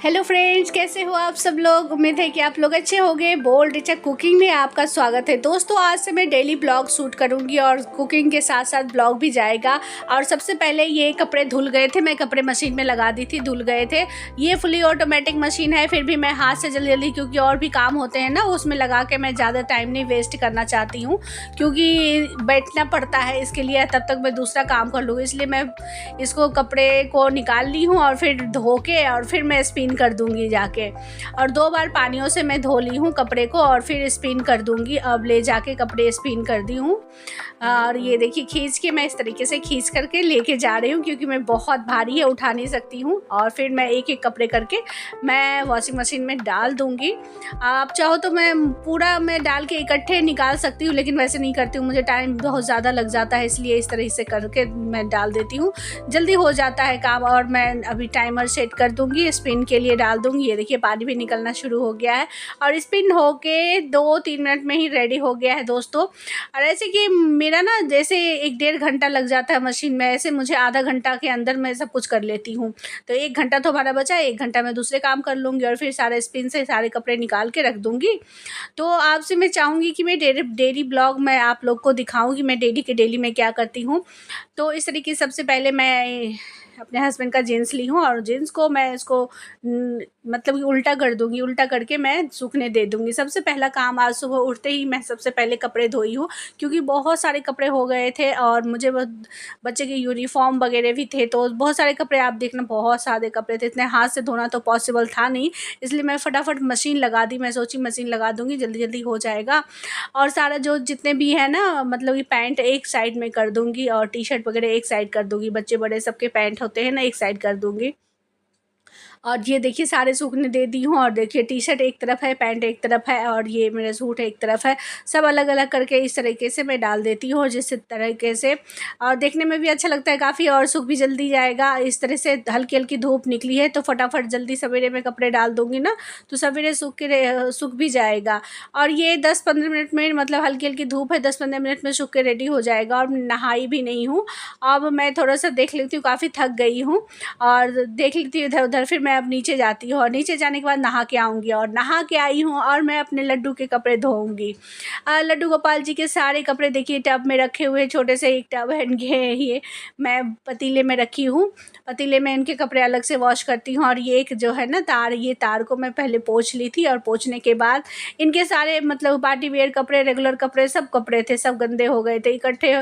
Hello friends, कैसे हो आप सब लोग। उम्मीद है कि आप लोग अच्छे होंगे। बोल्ड रिचा कुकिंग में आपका स्वागत है। दोस्तों, आज से मैं डेली ब्लॉग शूट करूंगी और कुकिंग के साथ साथ ब्लॉग भी जाएगा। और सबसे पहले ये कपड़े धुल गए थे, मैं कपड़े मशीन में लगा दी थी, धुल गए थे। ये फुली ऑटोमेटिक मशीन है, फिर भी मैं हाथ से जल्दी जल्दी, क्योंकि और भी काम होते हैं ना, उसमें लगा के मैं ज़्यादा टाइम नहीं वेस्ट करना चाहती हूँ, क्योंकि बैठना पड़ता है इसके लिए। तब तक मैं दूसरा काम कर लूँगी, इसलिए मैं इसको कपड़े को निकाल ली हूँ और फिर धो के और फिर मैं स्पिन कर दूंगी जाके। और 2 बार पानियों से मैं धो ली हूँ कपड़े को और फिर स्पिन कर दूंगी। अब ले जाके कपड़े स्पिन कर दी हूँ। और ये देखिए, खींच के मैं इस तरीके से खींच करके लेके जा रही हूँ, क्योंकि मैं बहुत भारी है, उठा नहीं सकती हूँ। और फिर मैं एक एक कपड़े करके मैं वॉशिंग मशीन में डाल दूँगी। आप चाहो तो मैं डाल के इकट्ठे निकाल सकती हूँ, लेकिन वैसे नहीं करती हूँ, मुझे टाइम बहुत ज़्यादा लग जाता है, इसलिए इस तरह से करके मैं डाल देती हूँ, जल्दी हो जाता है काम। और मैं अभी टाइमर सेट कर दूँगी, स्पिन के लिए डाल दूँगी। ये देखिए, पानी भी निकलना शुरू हो गया है और स्पिन होके 2-3 मिनट में ही रेडी हो गया है दोस्तों। और ऐसे कि मेरा ना जैसे 1-1.5 घंटा लग जाता है मशीन में, ऐसे मुझे आधा घंटा के अंदर मैं सब कुछ कर लेती हूँ। तो 1 घंटा तो हमारा बचा है, 1 घंटा मैं दूसरे काम कर लूँगी और फिर सारे स्पिन से सारे कपड़े निकाल के रख दूँगी। तो आपसे मैं चाहूँगी कि मैं डेली ब्लॉग मैं आप लोग को दिखाऊँ कि मैं डेली के डेली मैं क्या करती हूँ। तो इस तरीके से सबसे पहले मैं अपने हस्बैंड का जीन्स ली हूँ और जीन्स को मैं इसको मतलब कि उल्टा कर दूँगी, उल्टा करके मैं सूखने दे दूँगी। सबसे पहला काम, आज सुबह उठते ही मैं सबसे पहले कपड़े धोई हूँ, क्योंकि बहुत सारे कपड़े हो गए थे और मुझे बच्चे के यूनिफॉर्म वगैरह भी थे, तो बहुत सारे कपड़े, आप देखना बहुत सारे कपड़े थे, इतने हाथ से धोना तो पॉसिबल था नहीं, इसलिए मैं फटाफट मशीन लगा दी। मैं सोची मशीन लगा दूँगी, जल्दी जल्दी हो जाएगा। और सारा जो जितने भी है ना, मतलब कि पैंट एक साइड में कर दूँगी और टी शर्ट वगैरह एक साइड कर दूँगी, बच्चे बड़े सबके पैंट होते हैं ना, एक साइड कर दूँगी। और ये देखिए, सारे सूखने दे दी हूँ। और देखिए, टी शर्ट एक तरफ है, पैंट एक तरफ है और ये मेरा सूट एक तरफ है, सब अलग अलग करके इस तरीके से मैं डाल देती हूँ, जिस तरीके से। और देखने में भी अच्छा लगता है काफ़ी, और सूख भी जल्दी जाएगा। इस तरह से हल्की हल्की धूप निकली है, तो फटाफट जल्दी सवेरे में कपड़े डाल दूँगी ना, तो सवेरे सूख भी जाएगा। और ये 10-15 मिनट में, मतलब हल्की हल्की धूप है, 10-15 मिनट में सूख के रेडी हो जाएगा। और नहाई भी नहीं हूँ, अब मैं थोड़ा सा देख लेती हूँ, काफ़ी थक गई हूँ और देख लेती हूँ इधर उधर। फिर मैं अब नीचे जाती हूँ और नीचे जाने के बाद नहा के आऊँगी, और नहा के आई हूँ और मैं अपने लड्डू के कपड़े धोऊँगी। लड्डू गोपाल जी के सारे कपड़े देखिए टब में रखे हुए, छोटे से एक टब है इनके, ये मैं पतीले में रखी हूँ। पतीले में इनके कपड़े अलग से वॉश करती हूँ। और ये एक जो है ना तार, ये तार को मैं पहले पोंछ ली थी, और पोंछने के बाद इनके सारे, मतलब पार्टी वेयर कपड़े, रेगुलर कपड़े, सब कपड़े थे, सब गंदे हो गए थे इकट्ठे।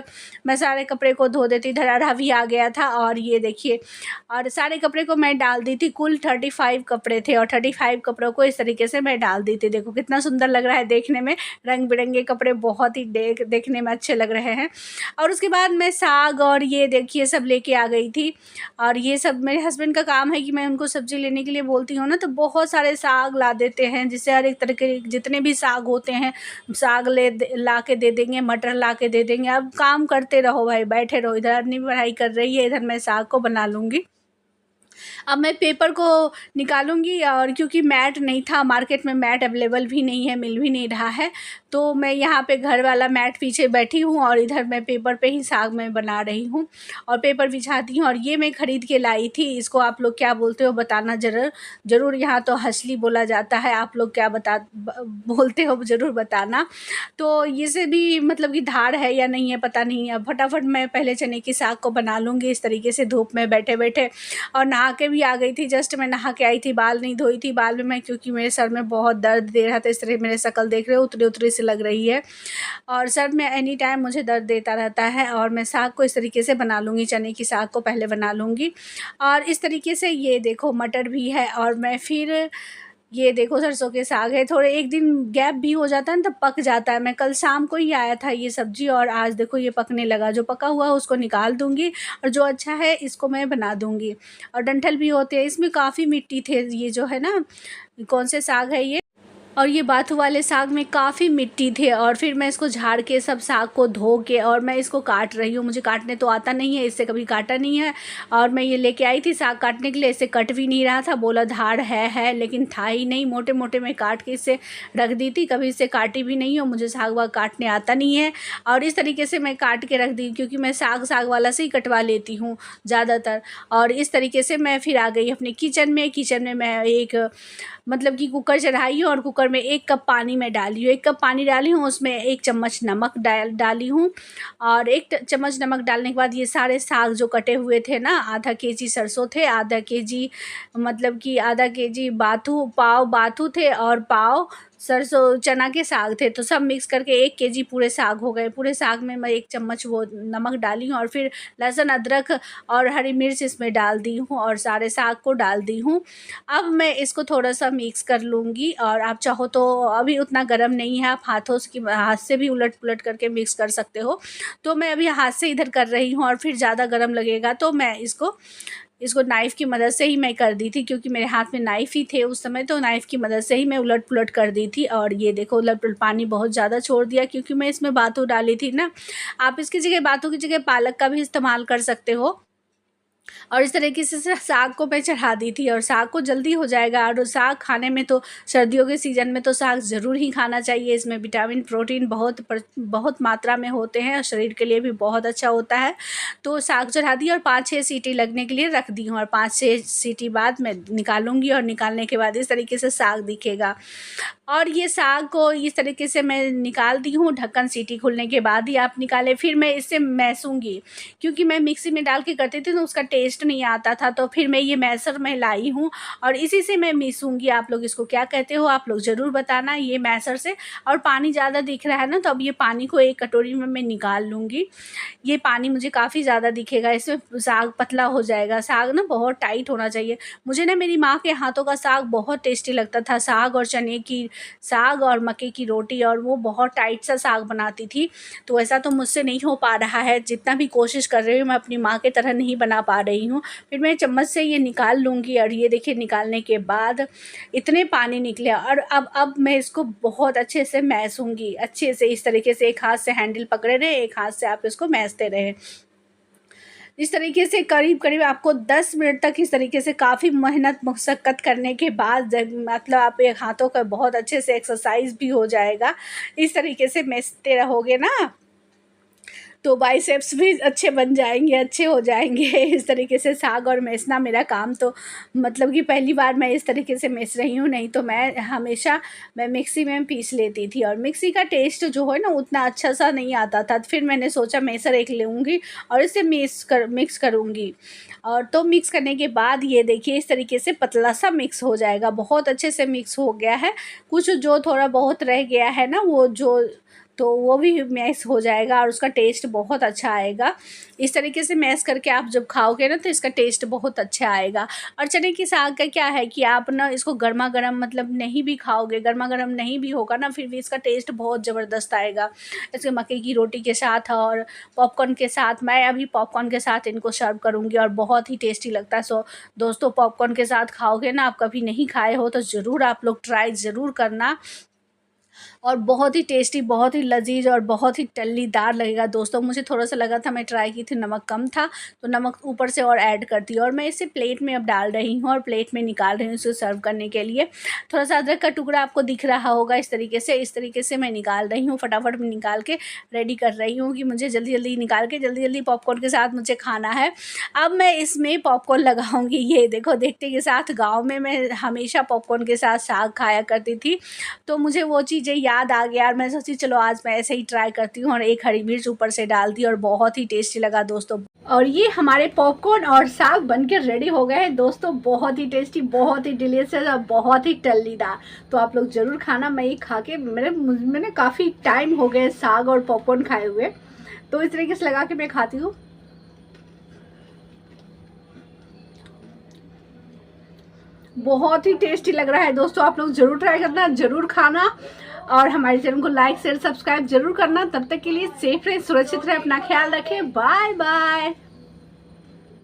मैं सारे कपड़े को धो देती, धड़ा भी आ गया था। और ये देखिए, और सारे कपड़े को मैं डाल दी थी। कुल 35 कपड़े थे और 35 कपड़ों को इस तरीके से मैं डाल दी थी। देखो कितना सुंदर लग रहा है देखने में, रंग बिरंगे कपड़े बहुत ही देखने में अच्छे लग रहे हैं। और उसके बाद मैं साग और ये देखिए सब लेके आ गई थी। और ये सब मेरे हस्बैंड का काम है कि मैं उनको सब्जी लेने के लिए बोलती हूँ ना, तो बहुत सारे साग ला देते हैं, जिससे हर एक तरह के जितने भी साग होते हैं, साग ला के दे देंगे, मटर ला के दे देंगे। अब काम करते रहो भाई, बैठे रहो। इधर अपनी पढ़ाई कर रही है, इधर मैं साग को बना लूँगी। अब मैं पेपर को निकालूंगी, और क्योंकि मैट नहीं था, मार्केट में मैट अवेलेबल भी नहीं है, मिल भी नहीं रहा है, तो मैं यहाँ पे घर वाला मैट पीछे बैठी हूँ और इधर मैं पेपर पे ही साग में बना रही हूँ और पेपर बिछाती हूँ। और ये मैं ख़रीद के लाई थी, इसको आप लोग क्या बोलते हो बताना ज़रूर। यहाँ तो हंसली बोला जाता है, आप लोग क्या बोलते हो ज़रूर बताना। तो ये से भी मतलब कि धार है या नहीं है पता नहीं। अब फटाफट मैं पहले चने की साग को बना लूँगी इस तरीके से, धूप में बैठे बैठे। और नहा के भी आ गई थी, जस्ट मैं नहा के आई थी, बाल नहीं धोई थी। बाल में मैं, क्योंकि मेरे सर में बहुत दर्द दे रहा था, इस तरह मेरे शक्ल देख रहे हो उतरी उतरी से लग रही है, और सर में एनी टाइम मुझे दर्द देता रहता है। और मैं साग को इस तरीके से बना लूँगी, चने की साग को पहले बना लूँगी। और इस तरीके से ये देखो मटर भी है, और मैं फिर ये देखो सरसों के साग है। थोड़े एक दिन गैप भी हो जाता है ना, तब पक जाता है। मैं कल शाम को ही आया था ये सब्जी, और आज देखो ये पकने लगा। जो पका हुआ है उसको निकाल दूंगी, और जो अच्छा है इसको मैं बना दूंगी। और डंठल भी होते हैं इसमें, काफ़ी मिट्टी थे। ये जो है ना, कौन से साग है ये, और ये बाथू वाले साग में काफ़ी मिट्टी थे और फिर मैं इसको झाड़ के सब साग को धो के और मैं इसको काट रही हूँ। मुझे काटने तो आता नहीं है, इससे कभी काटा नहीं है। और मैं ये लेके आई थी साग काटने के लिए, इससे कट भी नहीं रहा था, बोला धार है लेकिन था ही नहीं। मोटे मोटे मैं काट के इससे रख दी थी, कभी इससे काटी भी नहीं हो। मुझे साग वाग काटने आता नहीं है और इस तरीके से मैं काट के रख दी, क्योंकि मैं साग वाला से ही कटवा लेती हूँ ज़्यादातर। और इस तरीके से मैं फिर आ गई अपने किचन में मैं एक मतलब कि कुकर चढ़ाई हूँ और कुकर में 1 कप पानी मैं डाली हूँ। 1 कप पानी डाली हूँ, उसमें 1 चम्मच नमक डाली हूँ। और 1 चम्मच नमक डालने के बाद ये सारे साग जो कटे हुए थे ना, आधा केजी सरसों थे, आधा केजी मतलब कि आधा केजी पाव बाथू थे और पाव सरसों चना के साग थे। तो सब मिक्स करके 1 केजी पूरे साग हो गए। पूरे साग में मैं 1 चम्मच वो नमक डाली हूँ और फिर लहसुन अदरक और हरी मिर्च इसमें डाल दी हूँ और सारे साग को डाल दी हूँ। अब मैं इसको थोड़ा सा मिक्स कर लूँगी और आप चाहो तो अभी उतना गर्म नहीं है, आप हाथ से भी उलट पुलट करके मिक्स कर सकते हो। तो मैं अभी हाथ से इधर कर रही हूँ और फिर ज़्यादा गर्म लगेगा तो मैं इसको नाइफ़ की मदद से ही मैं कर दी थी, क्योंकि मेरे हाथ में नाइफ़ ही थे उस समय। तो नाइफ़ की मदद से ही मैं उलट पुलट कर दी थी। और ये देखो उलट पुलट पानी बहुत ज़्यादा छोड़ दिया, क्योंकि मैं इसमें बाथू डाली थी ना। आप इसकी जगह बाथू की जगह पालक का भी इस्तेमाल कर सकते हो। और इस तरीके से साग को मैं चढ़ा दी थी और साग को जल्दी हो जाएगा। और साग खाने में तो सर्दियों के सीज़न में तो साग ज़रूर ही खाना चाहिए। इसमें विटामिन प्रोटीन बहुत मात्रा में होते हैं और शरीर के लिए भी बहुत अच्छा होता है। तो साग चढ़ा दी और 5-6 सीटी लगने के लिए रख दी हूँ और 5-6 सीटी बाद मैं निकालूंगी और निकालने के बाद इस तरीके से साग दिखेगा। और ये साग को इस तरीके से मैं निकाल दी हूँ, ढक्कन सीटी खुलने के बाद ही आप निकालें। फिर मैं इससे मैसूंगी, क्योंकि मैं मिक्सी में डाल के करती थी तो उसका टेस्ट नहीं आता था। तो फिर मैं ये मैसर में लाई हूँ और इसी से मैं मिसूंगी। आप लोग इसको क्या कहते हो आप लोग ज़रूर बताना, ये मैसर से। और पानी ज़्यादा दिख रहा है ना, तो अब ये पानी को एक कटोरी में मैं निकाल लूँगी। ये पानी मुझे काफ़ी ज़्यादा दिखेगा, इसमें साग पतला हो जाएगा। साग ना बहुत टाइट होना चाहिए। मुझे ना मेरी माँ के हाथों का साग बहुत टेस्टी लगता था, साग और मक्के की रोटी, और वो बहुत टाइट सा साग बनाती थी। तो ऐसा तो मुझसे नहीं हो पा रहा है, जितना भी कोशिश कर रही हूँ मैं अपनी माँ की तरह नहीं बना पा रही हूँ। फिर मैं चम्मच से ये निकाल लूँगी और ये देखिए निकालने के बाद इतने पानी निकले। और अब मैं इसको बहुत अच्छे से मैसूंगी, अच्छे से इस तरीके से एक हाथ से हैंडल पकड़े रहे, एक हाथ से आप इसको मैसते रहे। इस तरीके से करीब आपको 10 मिनट तक इस तरीके से काफ़ी मेहनत मशक्क़त करने के बाद मतलब आप एक हाथों का बहुत अच्छे से एक्सरसाइज भी हो जाएगा। इस तरीके से मैसते रहोगे ना तो बाइसेप्स भी अच्छे बन जाएंगे, अच्छे हो जाएंगे। इस तरीके से साग और मैसना मेरा काम तो मतलब कि पहली बार मैं इस तरीके से मैस रही हूँ, नहीं तो मैं हमेशा मिक्सी में पीस लेती थी और मिक्सी का टेस्ट जो है ना उतना अच्छा सा नहीं आता था। फिर मैंने सोचा मैसर एक लूँगी और इसे मिक्स करूँगी। और तो मिक्स करने के बाद ये देखिए इस तरीके से पतला सा मिक्स हो जाएगा, बहुत अच्छे से मिक्स हो गया है। कुछ जो थोड़ा बहुत रह गया है ना वो भी मैश हो जाएगा और उसका टेस्ट बहुत अच्छा आएगा। इस तरीके से मैश करके आप जब खाओगे ना तो इसका टेस्ट बहुत अच्छा आएगा। और चने की साग का क्या है कि आप ना इसको गर्मा गर्म मतलब नहीं भी खाओगे, गर्मा गर्म नहीं भी होगा ना, फिर भी इसका टेस्ट बहुत ज़बरदस्त आएगा। इसके मक्के की रोटी के साथ और पॉपकॉर्न के साथ, मैं अभी पॉपकॉर्न के साथ इनको सर्व करूँगी और बहुत ही टेस्टी लगता है। सो दोस्तों पॉपकॉर्न के साथ खाओगे ना, आप कभी नहीं खाए हो तो ज़रूर आप लोग ट्राई ज़रूर करना। और बहुत ही टेस्टी, बहुत ही लजीज और बहुत ही टल्लीदार लगेगा दोस्तों। मुझे थोड़ा सा लगा था, मैं ट्राई की थी, नमक कम था तो नमक ऊपर से और ऐड करती हूँ। और मैं इसे प्लेट में अब डाल रही हूँ और प्लेट में निकाल रही हूँ इसे सर्व करने के लिए। थोड़ा सा अदरक का टुकड़ा आपको दिख रहा होगा, इस तरीके से मैं निकाल रही हूँ। फटाफट में निकाल के रेडी कर रही हूँ कि मुझे जल्दी जल्दी निकाल के जल्दी पॉपकॉर्न के साथ मुझे खाना है। अब मैं इसमें पॉपकॉर्न लगाऊंगी। ये देखो देखते के साथ गाँव में मैं हमेशा पॉपकॉर्न के साथ साग खाया करती थी, तो मुझे वो चीज़ें याद आ गया और मैं सोची चलो आज मैं ऐसे ही ट्राई करती हूँ और एक हरी मिर्च ऊपर से डाल दी और बहुत ही टेस्टी लगा दोस्तों। और ये हमारे पॉपकॉर्न और साग बनके रेडी हो गए हैं दोस्तों, बहुत ही टेस्टी, बहुत ही डिलीशियस और बहुत ही टल्लीदार। तो आप लोग ज़रूर खाना। मैं ये खा के मैंने काफ़ी टाइम हो गए साग और पॉपकॉर्न खाए हुए, तो इस तरीके से लगा के मैं खाती हूँ। बहुत ही टेस्टी लग रहा है दोस्तों, आप लोग ज़रूर ट्राई करना, ज़रूर खाना और हमारे चैनल को लाइक शेयर सब्सक्राइब जरूर करना। तब तक के लिए सेफ रहे, सुरक्षित रहे, अपना ख्याल रखें। Bye bye.